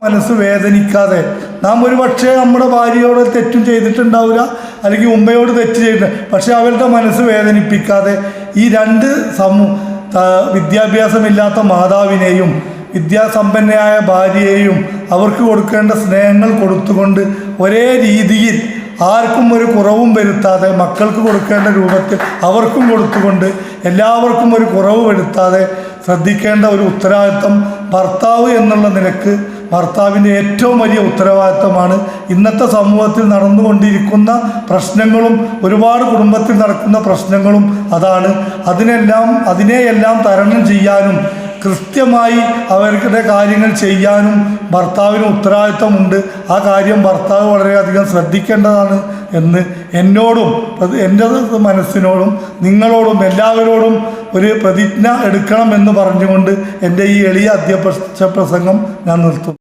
മനസ്സ് വേദനിക്കാതെ നാം ഒരു പക്ഷേ നമ്മുടെ ഭാര്യയോട് തെറ്റും ചെയ്തിട്ടുണ്ടാവില്ല, അല്ലെങ്കിൽ ഉമ്മയോട് തെറ്റ് ചെയ്തിട്ടുണ്ട്, പക്ഷെ അവരുടെ മനസ്സ് വേദനിപ്പിക്കാതെ ഈ രണ്ട് വിദ്യാഭ്യാസമില്ലാത്ത മാതാവിനെയും വിദ്യാസമ്പന്നയായ ഭാര്യയെയും അവർക്ക് കൊടുക്കേണ്ട സ്നേഹങ്ങൾ കൊടുത്തുകൊണ്ട് ഒരേ രീതിയിൽ ആർക്കും ഒരു കുറവും വരുത്താതെ മക്കൾക്ക് കൊടുക്കേണ്ട രൂപത്തിൽ അവർക്കും കൊടുത്തുകൊണ്ട് എല്ലാവർക്കും ഒരു കുറവ് വരുത്താതെ ശ്രദ്ധിക്കേണ്ട ഒരു ഉത്തരവാദിത്വം ഭർത്താവ് എന്നുള്ള നിലക്ക് ഭർത്താവിൻ്റെ ഏറ്റവും വലിയ ഉത്തരവാദിത്തമാണ്. ഇന്നത്തെ സമൂഹത്തിൽ നടന്നുകൊണ്ടിരിക്കുന്ന പ്രശ്നങ്ങളും ഒരുപാട് കുടുംബത്തിൽ നടക്കുന്ന പ്രശ്നങ്ങളും അതാണ്. അതിനെയെല്ലാം തരണം ചെയ്യാനും കൃത്യമായി അവരുടെ കാര്യങ്ങൾ ചെയ്യാനും ഭർത്താവിന് ഉത്തരവാദിത്തമുണ്ട്. ആ കാര്യം ഭർത്താവ് വളരെയധികം ശ്രദ്ധിക്കേണ്ടതാണ് എന്ന് എന്നോടും എൻ്റെ മനസ്സിനോടും നിങ്ങളോടും എല്ലാവരോടും ഒരു പ്രതിജ്ഞ എടുക്കണമെന്ന് പറഞ്ഞുകൊണ്ട് എൻ്റെ ഈ എളിയ അധ്യക്ഷ പ്രസംഗം ഞാൻ നിർത്തും.